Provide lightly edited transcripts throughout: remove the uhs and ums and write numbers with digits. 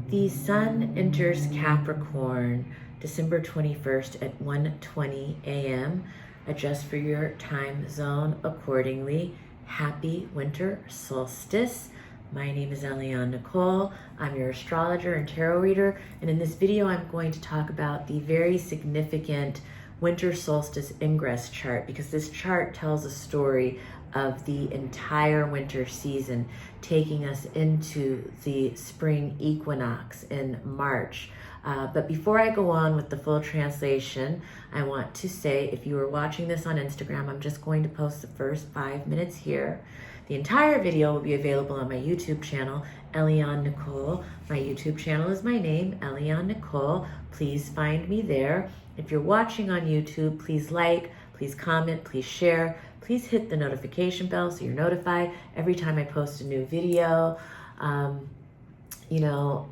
The sun enters Capricorn December 21st at 1:20 a.m. Adjust for your time zone accordingly. Happy winter solstice. My name is Eliane Nicole. I'm your astrologer and tarot reader, and in this video I'm going to talk about the very significant winter solstice ingress chart, because this chart tells a story of the entire winter season, taking us into the spring equinox in March. But before I go on with the full translation, I want to say, if you are watching this on Instagram, I'm just going to post the first 5 minutes here. The entire video will be available on my YouTube channel, Eliane Nicole. My YouTube channel is my name, Eliane Nicole. Please find me there. If you're watching on YouTube, please like, please comment, please share. Please hit the notification bell so you're notified every time I post a new video.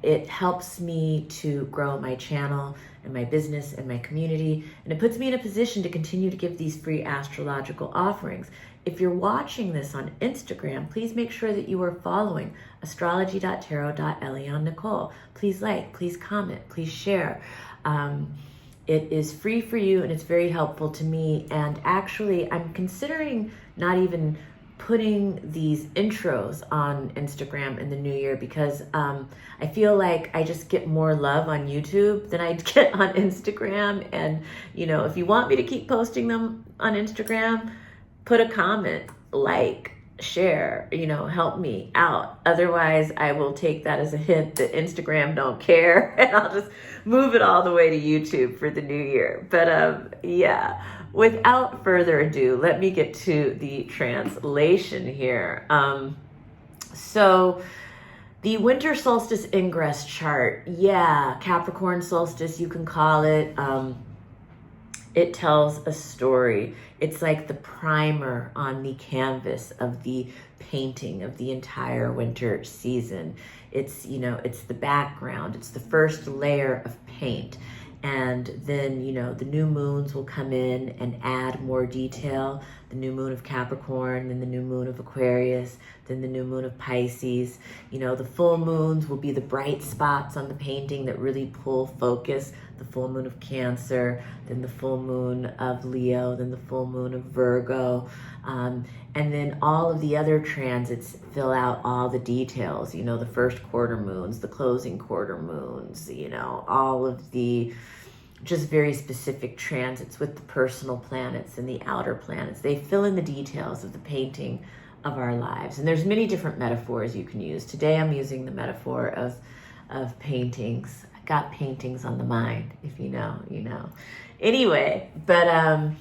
It helps me to grow my channel and my business and my community, and it puts me in a position to continue to give these free astrological offerings. If you're watching this on Instagram, please make sure that you are following astrology.tarot.Eliane Nicole. Please like, please comment, please share. It is free for you and it's very helpful to me. And actually, I'm considering not even putting these intros on Instagram in the new year, because I feel like I just get more love on YouTube than I get on Instagram. And, if you want me to keep posting them on Instagram, put a comment, like, share, help me out. Otherwise, I will take that as a hint that Instagram don't care, and I'll just move it all the way to YouTube for the new year. But yeah, without further ado, let me get to the translation here. So the winter solstice ingress chart, Capricorn solstice, you can call it. It tells a story. It's like the primer on the canvas of the painting of the entire winter season. It's, it's the background. It's the first layer of paint. And then, the new moons will come in and add more detail. The new moon of Capricorn, then the new moon of Aquarius, then the new moon of Pisces. The full moons will be the bright spots on the painting that really pull focus. The full moon of Cancer, then the full moon of Leo, then the full moon of Virgo. And then all of the other transits fill out all the details, the first quarter moons, the closing quarter moons, all of the just very specific transits with the personal planets and the outer planets. They fill in the details of the painting of our lives. And there's many different metaphors you can use. Today I'm using the metaphor of paintings. I got paintings on the mind. If you know, you know. Anyway, but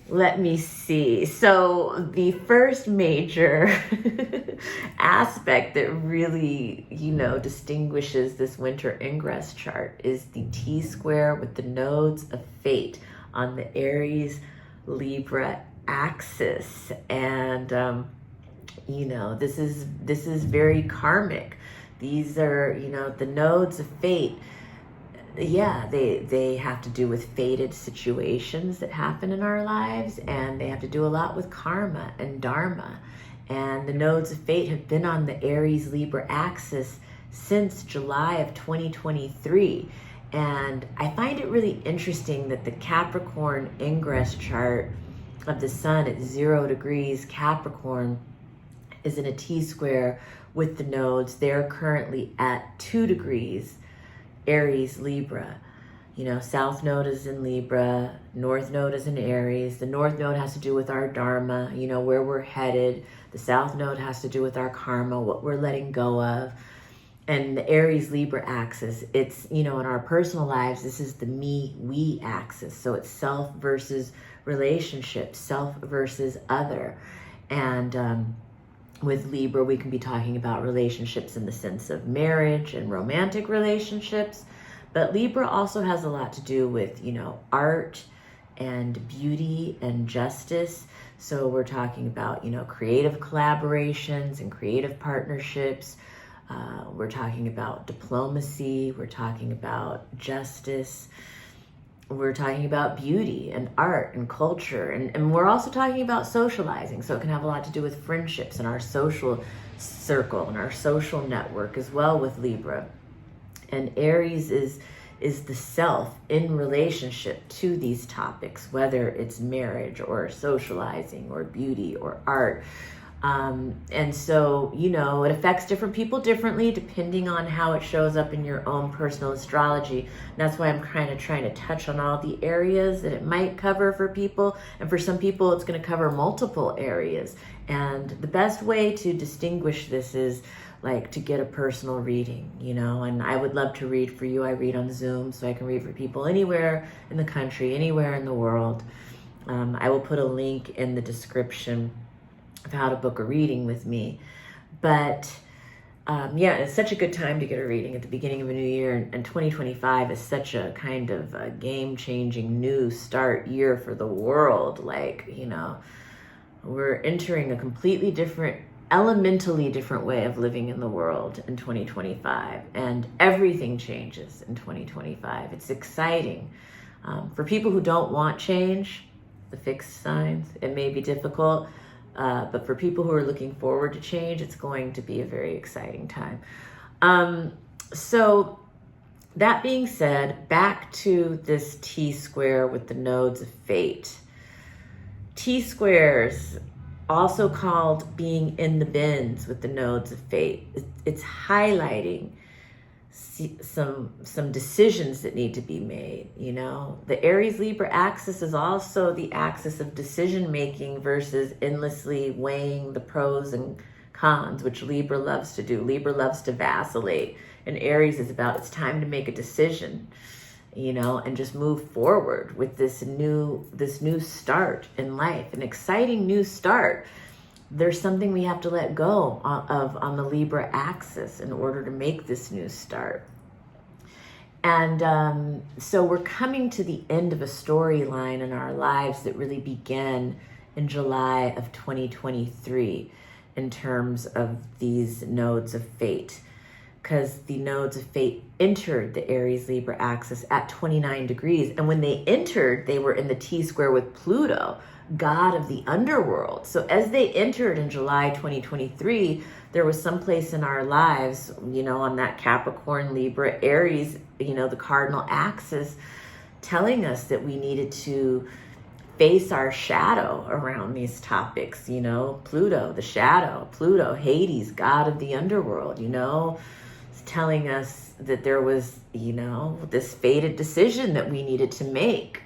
let me see. So the first major aspect that really, distinguishes this winter ingress chart is the T-square with the nodes of fate on the Aries Libra axis. And this is very karmic. These are, the nodes of fate. Yeah, they have to do with fated situations that happen in our lives, and they have to do a lot with karma and dharma. And the nodes of fate have been on the Aries Libra axis since July of 2023. And I find it really interesting that the Capricorn ingress chart of the sun at 0 degrees Capricorn is in a T-square with the nodes. They're currently at 2 degrees Aries Libra. South node is in Libra, north node is in Aries. The north node has to do with our dharma, where we're headed. The south node has to do with our karma, what we're letting go of. And the Aries Libra axis, it's, in our personal lives, this is the me-we axis. So it's self versus relationship, self versus other. And with Libra, we can be talking about relationships in the sense of marriage and romantic relationships. But Libra also has a lot to do with, art and beauty and justice. So we're talking about, creative collaborations and creative partnerships. We're talking about diplomacy. We're talking about justice. We're talking about beauty and art and culture. And we're also talking about socializing. So it can have a lot to do with friendships and our social circle and our social network as well with Libra. And Aries is the self in relationship to these topics, whether it's marriage or socializing or beauty or art. And so, you know, it affects different people differently depending on how it shows up in your own personal astrology. And that's why I'm kind of trying to touch on all the areas that it might cover for people. And for some people, it's going to cover multiple areas. And the best way to distinguish this is like to get a personal reading, you know, and I would love to read for you. I read on Zoom, so I can read for people anywhere in the country, anywhere in the world. I will put a link in the description of how to book a reading with me. But yeah, it's such a good time to get a reading at the beginning of a new year. And 2025 is such a kind of a game-changing new start year for the world. Like, you know, we're entering a completely different, elementally different way of living in the world in 2025. And everything changes in 2025. It's exciting. For people who don't want change, the fixed signs, it may be difficult. But for people who are looking forward to change, it's going to be a very exciting time. So that being said, back to this T-square with the nodes of fate. T-squares, also called being in the bins with the nodes of fate. It's highlighting some decisions that need to be made, you know. The Aries Libra axis is also the axis of decision making versus endlessly weighing the pros and cons, which Libra loves to do. Libra loves to vacillate, and Aries is about it's time to make a decision, you know, and just move forward with this new start in life, an exciting new start. There's something we have to let go of on the Libra axis in order to make this new start. And so we're coming to the end of a storyline in our lives that really began in July of 2023 in terms of these nodes of fate. Because the nodes of fate entered the Aries Libra axis at 29 degrees. And when they entered, they were in the T-square with Pluto, god of the underworld. So as they entered in July 2023, there was some place in our lives, you know, on that Capricorn, Libra, Aries, you know, the cardinal axis, telling us that we needed to face our shadow around these topics, you know, Pluto, the shadow, Pluto, Hades, god of the underworld, you know, telling us that there was, you know, this fated decision that we needed to make.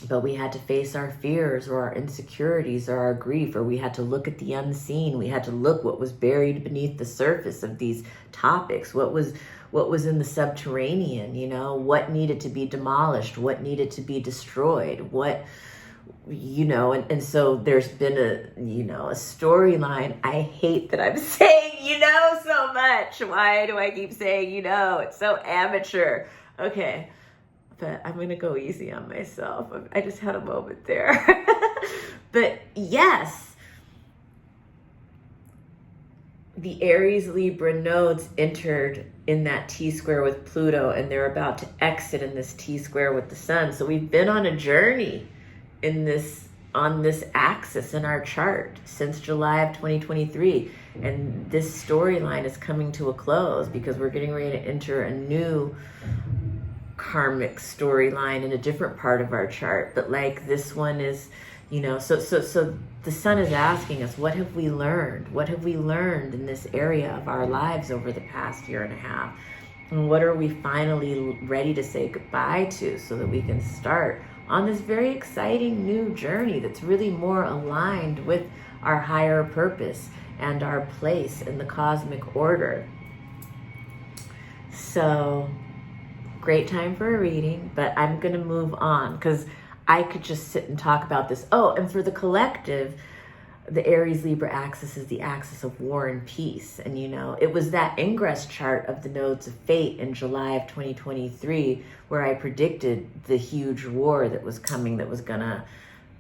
But we had to face our fears or our insecurities or our grief, or we had to look at the unseen. We had to look what was buried beneath the surface of these topics, what was in the subterranean, you know, what needed to be demolished, what needed to be destroyed, what, you know, and so there's been a storyline. I hate that I'm saying, you know, so much. Why do I keep saying, you know? It's so amateur. Okay. But I'm going to go easy on myself. I just had a moment there. But yes, the Aries Libra nodes entered in that T-square with Pluto, and they're about to exit in this T-square with the sun. So we've been on a journey on this axis in our chart since July of 2023. And this storyline is coming to a close because we're getting ready to enter a new karmic storyline in a different part of our chart. But like this one is, you know, so the sun is asking us, what have we learned? What have we learned in this area of our lives over the past year and a half? And what are we finally ready to say goodbye to so that we can start on this very exciting new journey that's really more aligned with our higher purpose and our place in the cosmic order? So great time for a reading, but I'm going to move on because I could just sit and talk about this. Oh, and for the collective, the Aries Libra axis is the axis of war and peace. And, you know, it was that ingress chart of the nodes of fate in July of 2023 where I predicted the huge war that was coming, that was going to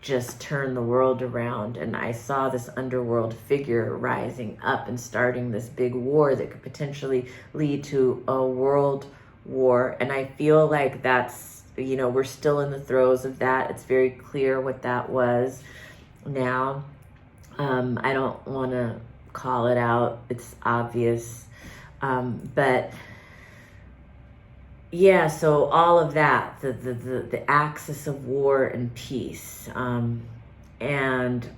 just turn the world around. And I saw this underworld figure rising up and starting this big war that could potentially lead to a world war. And I feel like that's, you know, we're still in the throes of that. It's very clear what that was now. I don't want to call it out. It's obvious. But yeah, so all of that, the axis of war and peace, and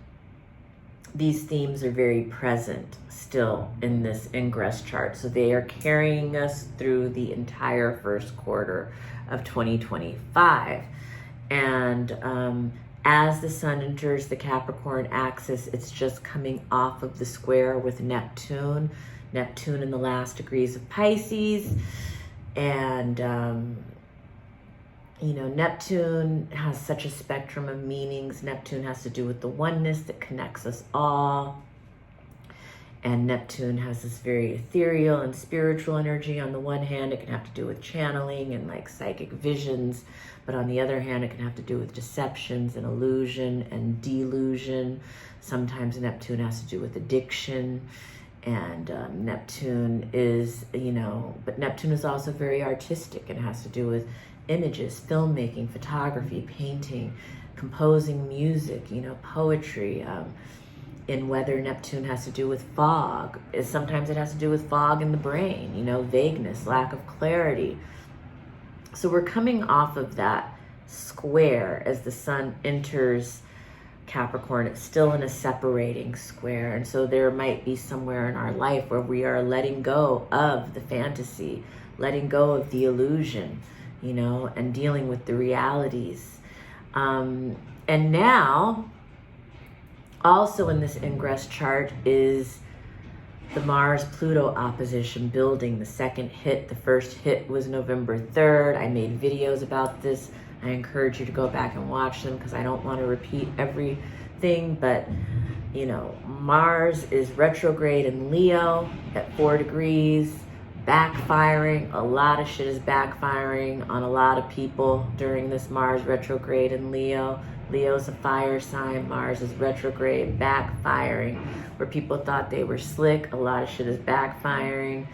these themes are very present still in this ingress chart. So they are carrying us through the entire first quarter of 2025. And as the sun enters the Capricorn axis, it's just coming off of the square with Neptune in the last degrees of Pisces. And you know, Neptune has such a spectrum of meanings. Neptune has to do with the oneness that connects us all. And Neptune has this very ethereal and spiritual energy. On the one hand, it can have to do with channeling and like psychic visions. But on the other hand, it can have to do with deceptions and illusion and delusion. Sometimes Neptune has to do with addiction. And Neptune is, you know, but Neptune is also very artistic and has to do with images, filmmaking, photography, painting, composing music, you know, poetry. In weather, Neptune has to do with fog. Sometimes it has to do with fog in the brain, you know, vagueness, lack of clarity. So we're coming off of that square as the sun enters Capricorn. It's still in a separating square. And so there might be somewhere in our life where we are letting go of the fantasy, letting go of the illusion, you know, and dealing with the realities. And now, also in this ingress chart is the Mars-Pluto opposition building. The second hit, the first hit was November 3rd. I made videos about this. I encourage you to go back and watch them because I don't want to repeat everything, but you know, Mars is retrograde in Leo at 4 degrees, backfiring. A lot of shit is backfiring on a lot of people during this Mars retrograde in Leo. Leo's a fire sign. Mars is retrograde, backfiring. Where people thought they were slick, a lot of shit is backfiring.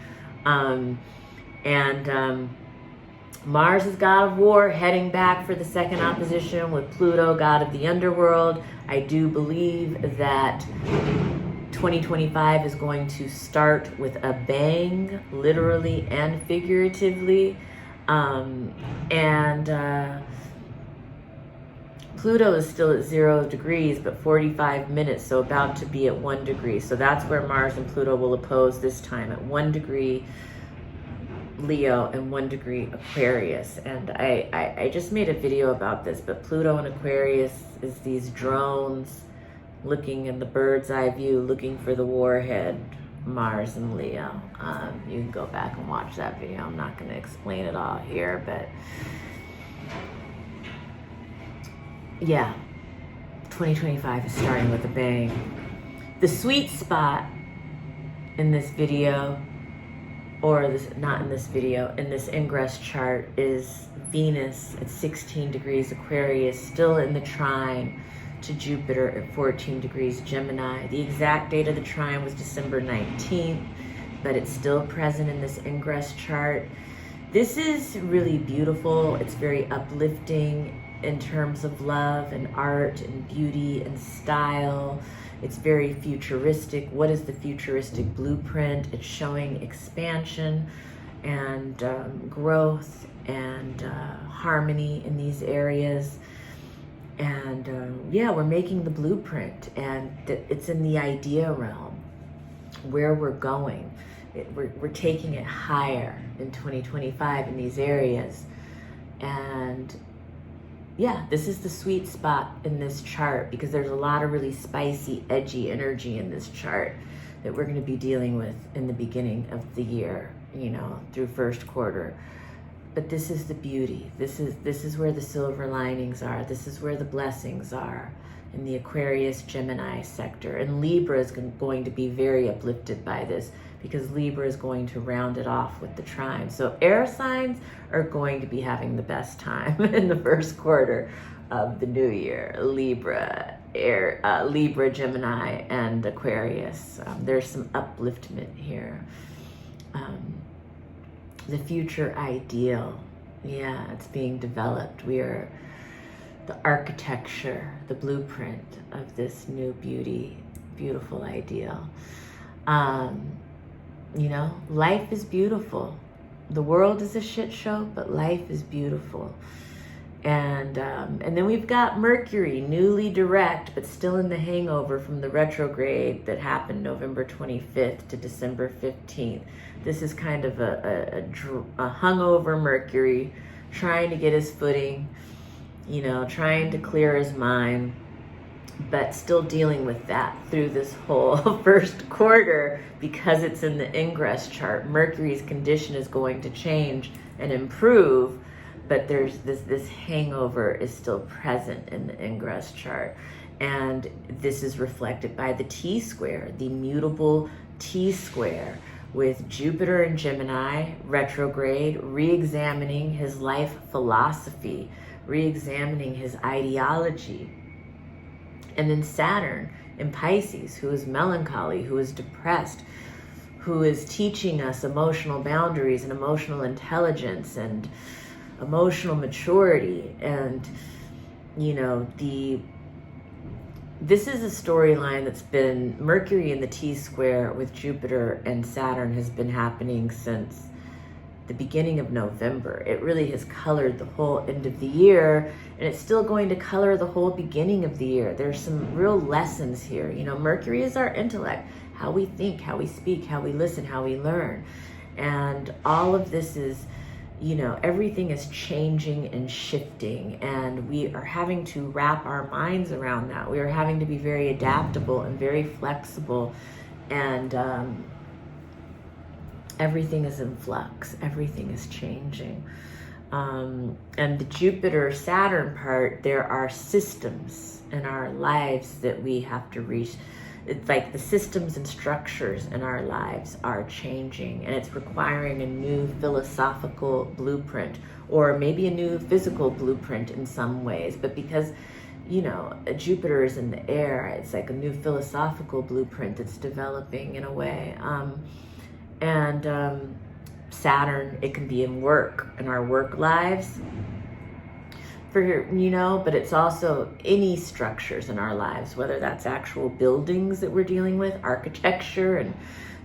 Mars is god of war, heading back for the second opposition with Pluto, god of the underworld. I do believe that 2025 is going to start with a bang, literally and figuratively. Pluto is still at 0 degrees, but 45 minutes, so about to be at 1 degree. So that's where Mars and Pluto will oppose this time, at 1 degree Leo and 1 degree Aquarius. And I just made a video about this, but Pluto and Aquarius is these drones looking in the bird's eye view, looking for the warhead, Mars and Leo. You can go back and watch that video. I'm not going to explain it all here, but yeah, 2025 is starting with a bang. The sweet spot in this video, or this, not in this video, in this ingress chart, is Venus at 16 degrees Aquarius, still in the trine to Jupiter at 14 degrees Gemini. The exact date of the trine was December 19th, but it's still present in this ingress chart. This is really beautiful. It's very uplifting in terms of love and art and beauty and style. It's very futuristic. What is the futuristic blueprint? It's showing expansion and growth and harmony in these areas. And yeah, we're making the blueprint, and it's in the idea realm where we're going. We're taking it higher in 2025 in these areas. And yeah, this is the sweet spot in this chart because there's a lot of really spicy, edgy energy in this chart that we're going to be dealing with in the beginning of the year, you know, through first quarter. But this is the beauty. This is where the silver linings are. This is where the blessings are in the Aquarius Gemini sector. And Libra is going to be very uplifted by this because Libra is going to round it off with the trine. So air signs are going to be having the best time in the first quarter of the new year. Libra, Gemini, and Aquarius. There's some upliftment here. The future ideal, yeah, it's being developed. We are the architecture, the blueprint of this new beautiful ideal. You know, life is beautiful. the world is a shit show, but life is beautiful. And then we've got Mercury, newly direct, but still in the hangover from the retrograde that happened November 25th to December 15th. This is kind of a hungover Mercury, trying to get his footing, you know, trying to clear his mind, but still dealing with that through this whole first quarter because it's in the ingress chart. Mercury's condition is going to change and improve, but there's this hangover is still present in the ingress chart. And this is reflected by the T-square, the mutable T-square, with Jupiter in Gemini, retrograde, re-examining his life philosophy, re-examining his ideology. And then Saturn in Pisces, who is melancholy, who is depressed, who is teaching us emotional boundaries and emotional intelligence and emotional maturity. And, you know, this is a storyline that's been Mercury in the T-square with Jupiter and Saturn has been happening since the beginning of November. It really has colored the whole end of the year, and it's still going to color the whole beginning of the year. There's some real lessons here. You know, Mercury is our intellect, how we think, how we speak, how we listen, how we learn. And all of this is, you know, everything is changing and shifting, and we are having to wrap our minds around that. We are having to be very adaptable and very flexible, and everything is in flux. Everything is changing. And the Jupiter-Saturn part, there are systems in our lives that we have to reach. It's like the systems and structures in our lives are changing, and it's requiring a new philosophical blueprint, or maybe a new physical blueprint in some ways. But because, you know, Jupiter is in the air, it's like a new philosophical blueprint that's developing in a way. Saturn, it can be in work, in our work lives, you know, but it's also any structures in our lives, whether that's actual buildings that we're dealing with, architecture, and,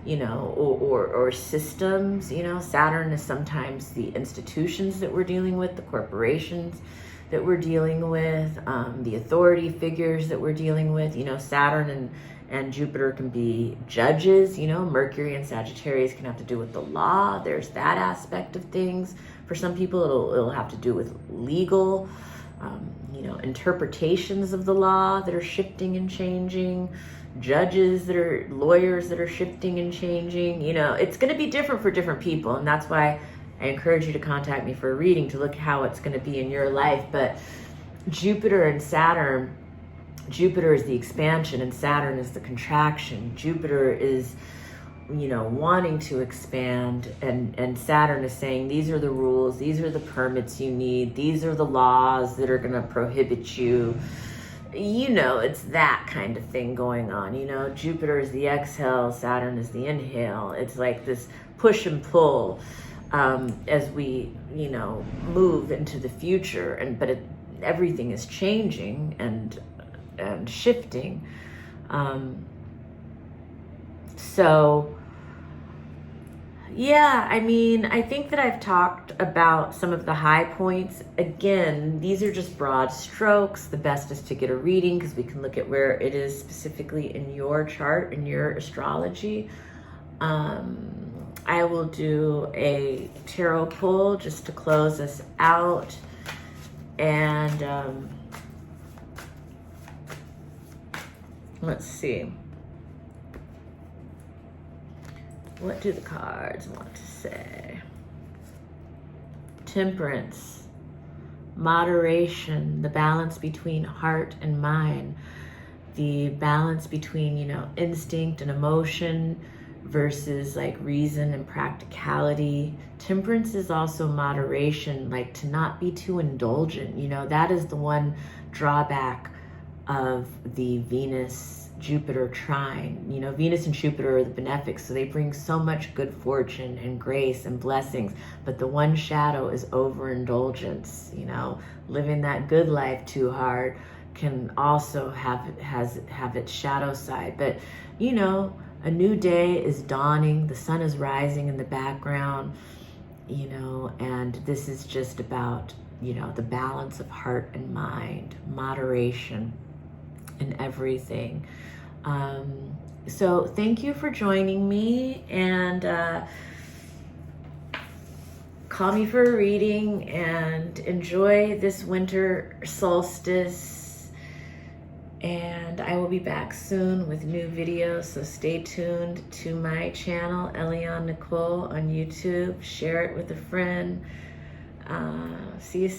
you know, or systems. You know, Saturn is sometimes the institutions that we're dealing with, the corporations that we're dealing with, the authority figures that we're dealing with. You know, Saturn and Jupiter can be judges. You know, Mercury and Sagittarius can have to do with the law. There's that aspect of things. For some people, it'll have to do with legal, you know, interpretations of the law that are shifting and changing, judges that are lawyers that are shifting and changing. You know, it's going to be different for different people, and that's why I encourage you to contact me for a reading to look how it's going to be in your life. But Jupiter and Saturn, Jupiter is the expansion and Saturn is the contraction. Jupiter is, you know, wanting to expand, and Saturn is saying, these are the rules, these are the permits you need, these are the laws that are going to prohibit you. You know, it's that kind of thing going on. You know, Jupiter is the exhale, Saturn is the inhale. It's like this push and pull as we, you know, move into the future. But everything is changing and shifting. So, yeah, I mean, I think that I've talked about some of the high points. Again, these are just broad strokes. The best is to get a reading because we can look at where it is specifically in your chart, in your astrology. I will do a tarot pull just to close us out. And let's see. What do the cards want to say? Temperance, moderation, the balance between heart and mind, the balance between, you know, instinct and emotion versus like reason and practicality. Temperance is also moderation, like to not be too indulgent. You know, that is the one drawback of the Venus-Jupiter trine. You know, Venus and Jupiter are the benefics, so they bring so much good fortune and grace and blessings. But the one shadow is overindulgence. You know, living that good life too hard can also have its shadow side. But, you know, a new day is dawning. The sun is rising in the background. you know, and this is just about, you know, the balance of heart and mind, moderation in everything. So thank you for joining me, and call me for a reading, and enjoy this winter solstice. And I will be back soon with new videos, so stay tuned to my channel, Eliane Nicole on YouTube. Share it with a friend. See you soon.